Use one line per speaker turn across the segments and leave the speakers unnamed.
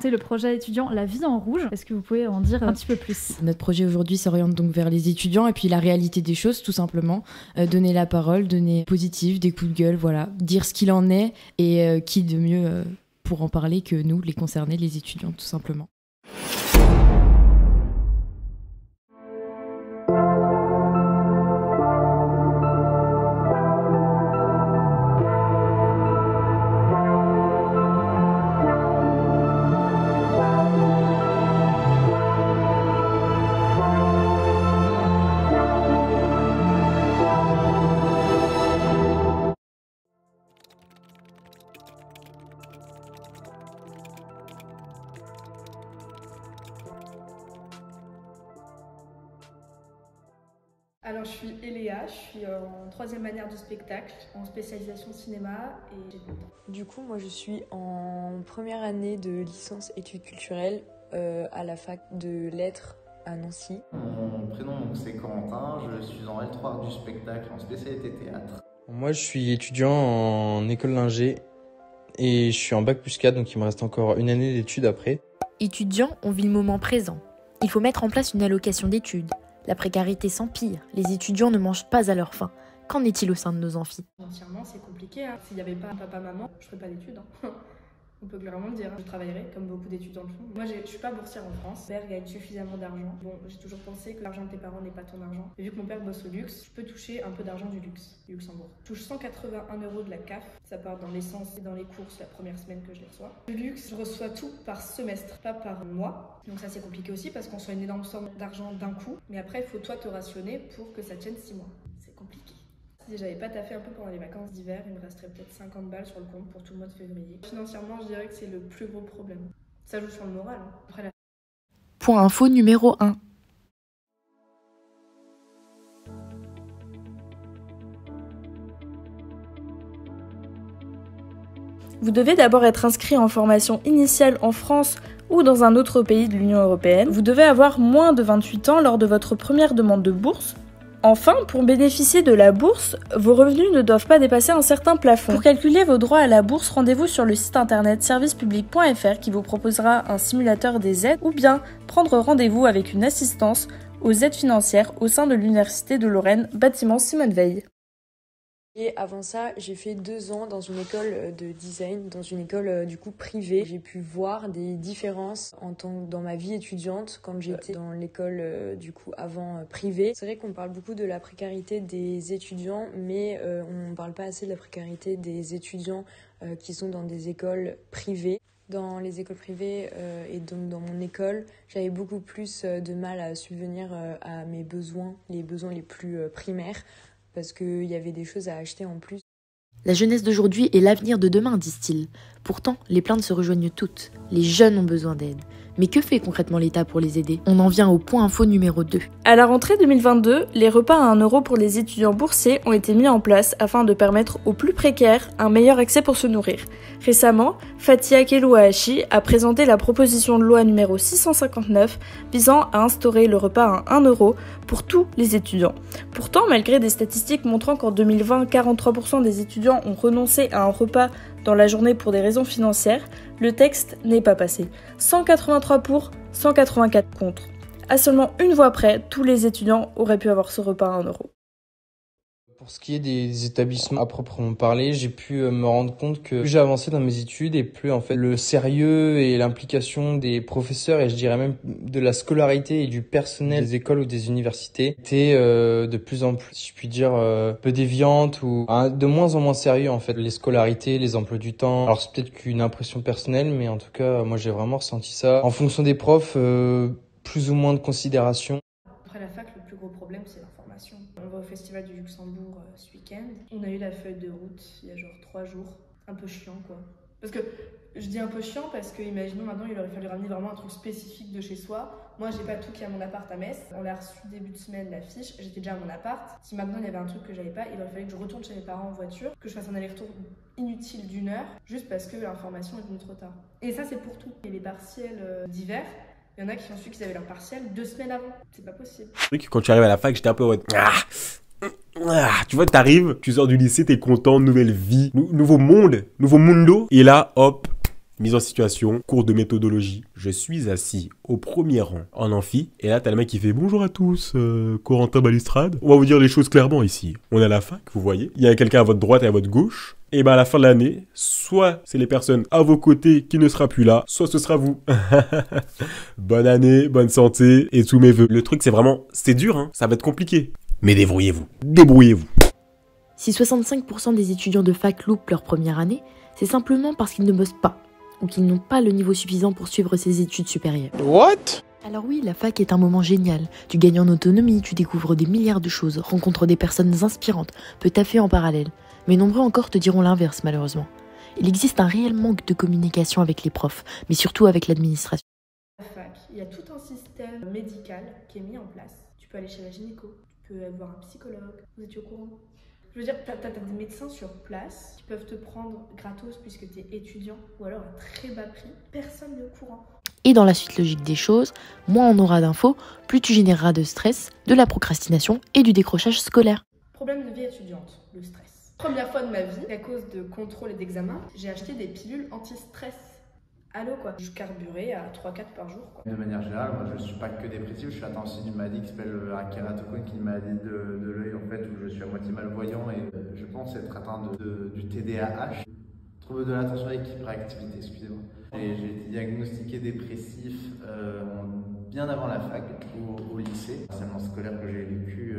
Le projet étudiant La Vie en Rouge, est-ce que vous pouvez en dire un petit peu plus?
Notre projet aujourd'hui s'oriente donc vers les étudiants et puis la réalité des choses tout simplement, donner la parole, donner positif, des coups de gueule, voilà, dire ce qu'il en est et qui de mieux pour en parler que nous, les concernés, les étudiants tout simplement.
Alors je suis Eléa, je suis en 3e manière du spectacle, en spécialisation cinéma et j'ai 20 ans.
Du coup, moi je suis en première année de licence études culturelles à la fac de lettres à Nancy.
Mon prénom c'est Corentin, je suis en L3 du spectacle en spécialité théâtre.
Moi je suis étudiant en école d'ingé et je suis en bac+4 donc il me reste encore une année d'études après.
Étudiant, on vit le moment présent. Il faut mettre en place une allocation d'études. La précarité s'empire, les étudiants ne mangent pas à leur faim. Qu'en est-il au sein de nos amphis?
Financièrement, c'est compliqué. S'il n'y avait pas papa-maman, je ne ferais pas d'études. On peut clairement le dire. Je travaillerais comme beaucoup d'étudiants le font. Moi, je ne suis pas boursière en France. Mon père gagne suffisamment d'argent. Bon, j'ai toujours pensé que l'argent de tes parents n'est pas ton argent. Et vu que mon père bosse au luxe, je peux toucher un peu d'argent du luxe, du Luxembourg. Je touche 181 € de la CAF. Ça part dans l'essence et dans les courses la première semaine que je les reçois. Du luxe, je reçois tout par semestre, pas par mois. Donc ça, c'est compliqué aussi parce qu'on reçoit une énorme somme d'argent d'un coup. Mais après, il faut toi te rationner pour que ça tienne 6 mois. C'est compliqué. Si j'avais pas taffé un peu pendant les vacances d'hiver, il me resterait peut-être 50 balles sur le compte pour tout le mois de février. Financièrement, je dirais que c'est le plus gros problème. Ça joue sur le moral. Après la...
Point info numéro 1.
Vous devez d'abord être inscrit en formation initiale en France ou dans un autre pays de l'Union européenne. Vous devez avoir moins de 28 ans lors de votre première demande de bourse. Enfin, pour bénéficier de la bourse, vos revenus ne doivent pas dépasser un certain plafond. Pour calculer vos droits à la bourse, rendez-vous sur le site internet servicepublic.fr qui vous proposera un simulateur des aides ou bien prendre rendez-vous avec une assistance aux aides financières au sein de l'Université de Lorraine, bâtiment Simone Veil.
Et avant ça, j'ai fait 2 ans dans une école de design, dans une école du coup privée. J'ai pu voir des différences dans ma vie étudiante quand j'étais dans l'école du coup avant privée. C'est vrai qu'on parle beaucoup de la précarité des étudiants, mais on ne parle pas assez de la précarité des étudiants qui sont dans des écoles privées. Dans les écoles privées et donc dans mon école, j'avais beaucoup plus de mal à subvenir à mes besoins, les besoins les plus primaires, parce qu'il y avait des choses à acheter en plus.
La jeunesse d'aujourd'hui est l'avenir de demain, disent-ils. Pourtant, les plaintes se rejoignent toutes. Les jeunes ont besoin d'aide. Mais que fait concrètement l'État pour les aider? On en vient au point info numéro 2.
À la rentrée 2022, les repas à 1 € pour les étudiants boursiers ont été mis en place afin de permettre aux plus précaires un meilleur accès pour se nourrir. Récemment, Fatia Kelouahachi a présenté la proposition de loi numéro 659 visant à instaurer le repas à 1 € pour tous les étudiants. Pourtant, malgré des statistiques montrant qu'en 2020, 43% des étudiants ont renoncé à un repas dans la journée pour des raisons financières, le texte n'est pas passé. 183 pour, 184 contre. À seulement une voix près, tous les étudiants auraient pu avoir ce repas à 1 €.
Pour ce qui est des établissements à proprement parler, j'ai pu me rendre compte que plus j'ai avancé dans mes études et plus en fait le sérieux et l'implication des professeurs et je dirais même de la scolarité et du personnel des écoles ou des universités étaient de plus en plus, si je puis dire, peu déviantes ou de moins en moins sérieux en fait. Les scolarités, les emplois du temps. Alors c'est peut-être qu'une impression personnelle, mais en tout cas moi j'ai vraiment ressenti ça. En fonction des profs, plus ou moins de considération.
Après la fac, le plus gros problème, c'est la formation. On va au Festival du Luxembourg ce week-end. On a eu la feuille de route il y a genre 3 jours. Un peu chiant, quoi. Parce que, je dis un peu chiant parce que, imaginons maintenant, il aurait fallu ramener vraiment un truc spécifique de chez soi. Moi, j'ai pas tout qui est à mon appart à Metz. On l'a reçu début de semaine, la fiche. J'étais déjà à mon appart. Si maintenant, il y avait un truc que j'avais pas, il aurait fallu que je retourne chez mes parents en voiture, que je fasse un aller-retour inutile d'1 heure, juste parce que l'information est venue trop tard. Et ça, c'est pour tout. Et les partiels d'hiver, il y en a qui ont su qu'ils avaient leur partiel 2 semaines avant. C'est pas possible.
Quand tu arrives à la fac, j'étais un peu en mode... tu vois, t'arrives, tu sors du lycée, t'es content, nouvelle vie, nouveau monde, nouveau mundo. Et là, hop, Mise en situation, cours de méthodologie. Je suis assis au premier rang en amphi. Et là, t'as le mec qui fait « Bonjour à tous, Corentin Balustrade. On va vous dire les choses clairement ici. On est à la fac, vous voyez. Il y a quelqu'un à votre droite et à votre gauche. Et ben à la fin de l'année, soit c'est les personnes à vos côtés qui ne sera plus là, soit ce sera vous. Bonne année, bonne santé et tous mes vœux. Le truc, c'est vraiment, c'est dur, hein. Ça va être compliqué. Mais débrouillez-vous. Débrouillez-vous.
Si 65% des étudiants de fac loupent leur première année, c'est simplement parce qu'ils ne bossent pas ou qu'ils n'ont pas le niveau suffisant pour suivre ces études supérieures.
What?
Alors oui, la fac est un moment génial. Tu gagnes en autonomie, tu découvres des milliards de choses, rencontres des personnes inspirantes, peux taffer en parallèle. Mais nombreux encore te diront l'inverse, malheureusement. Il existe un réel manque de communication avec les profs, mais surtout avec l'administration.
À la fac, il y a tout un système médical qui est mis en place. Tu peux aller chez la gynéco, tu peux aller voir un psychologue, vous étiez au courant? Je veux dire, t'as des médecins sur place qui peuvent te prendre gratos puisque t'es étudiant ou alors à très bas prix. Personne n'est au courant.
Et dans la suite logique des choses, moins on aura d'infos, plus tu généreras de stress, de la procrastination et du décrochage scolaire.
Problème de vie étudiante, le stress. Première fois de ma vie, à cause de contrôle et d'examen, j'ai acheté des pilules anti-stress. Allô quoi. Je carburais à 3-4 par jour quoi.
De manière générale, moi je suis pas que dépressif, je suis atteint aussi d'une maladie qui s'appelle un kératocone, qui est une maladie de l'œil en fait, où je suis à moitié malvoyant et je pense être atteint du TDAH, trouble de l'attention avec hyperactivité, excusez-moi. Et j'ai été diagnostiqué dépressif bien avant la fac, au lycée. Le harcèlement scolaire que j'ai vécu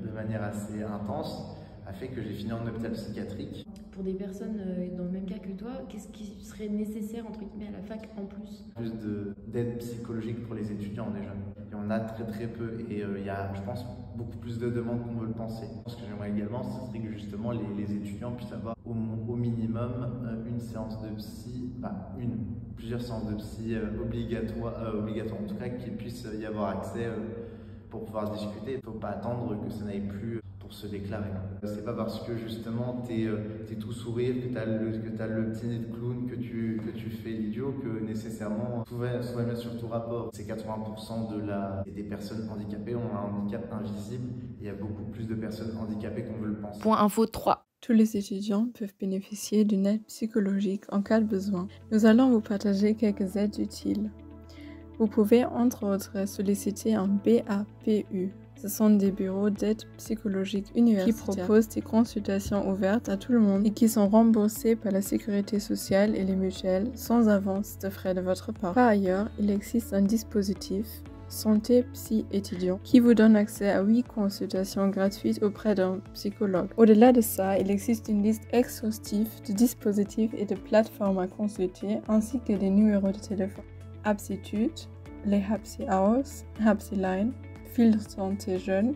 de manière assez intense a fait que j'ai fini en hôpital psychiatrique.
Pour des personnes dans le même cas que toi, qu'est-ce qui serait nécessaire entre guillemets à la fac en plus?
Plus d'aide psychologique pour les étudiants déjà. Il y en a très peu et il y a, je pense, beaucoup plus de demandes qu'on veut le penser. Ce que j'aimerais également, ce serait que justement les étudiants puissent avoir au minimum une séance de psy, plusieurs séances de psy obligatoires en tout cas, qu'il puisse y avoir accès pour pouvoir discuter. Il ne faut pas attendre que ça n'aille plus pour se déclarer. C'est pas parce que justement t'es tout sourire, que t'as le petit nez de clown, que tu fais l'idiot, que nécessairement tout va mettre sur tout rapport. C'est 80% des personnes handicapées ont un handicap invisible et il y a beaucoup plus de personnes handicapées qu'on veut le penser.
Point info 3.
Tous les étudiants peuvent bénéficier d'une aide psychologique en cas de besoin. Nous allons vous partager quelques aides utiles. Vous pouvez entre autres solliciter un BAPU. Ce sont des bureaux d'aide psychologique universitaires qui proposent des consultations ouvertes à tout le monde et qui sont remboursés par la sécurité sociale et les mutuelles sans avance de frais de votre part. Par ailleurs, il existe un dispositif Santé Psy étudiant qui vous donne accès à 8 consultations gratuites auprès d'un psychologue. Au-delà de ça, il existe une liste exhaustive de dispositifs et de plateformes à consulter ainsi que des numéros de téléphone. Aptitude, les Happy Hours, Happy Line, Fil Santé Jeune,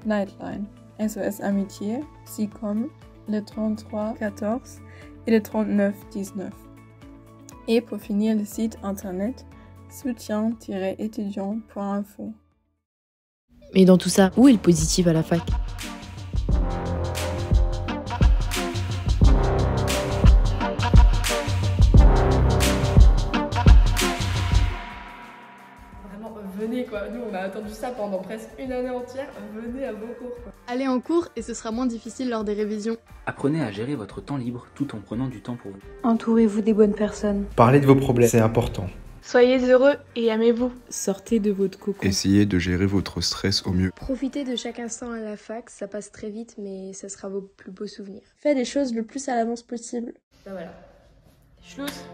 Nightline, SOS Amitié, Psycom, le 33 14 et le 39 19. Et pour finir, le site internet soutien-étudiant.info.
Mais dans tout ça, où est le positif à la fac?
Venez quoi, nous on a attendu ça pendant presque une année entière, venez à vos cours quoi.
Allez en cours et ce sera moins difficile lors des révisions.
Apprenez à gérer votre temps libre tout en prenant du temps pour vous.
Entourez-vous des bonnes personnes.
Parlez de vos problèmes, c'est important.
Soyez heureux et aimez-vous.
Sortez de votre cocon.
Essayez de gérer votre stress au mieux.
Profitez de chaque instant à la fac, ça passe très vite mais ça sera vos plus beaux souvenirs. Faites les choses le plus à l'avance possible.
Ben voilà.
Schluss.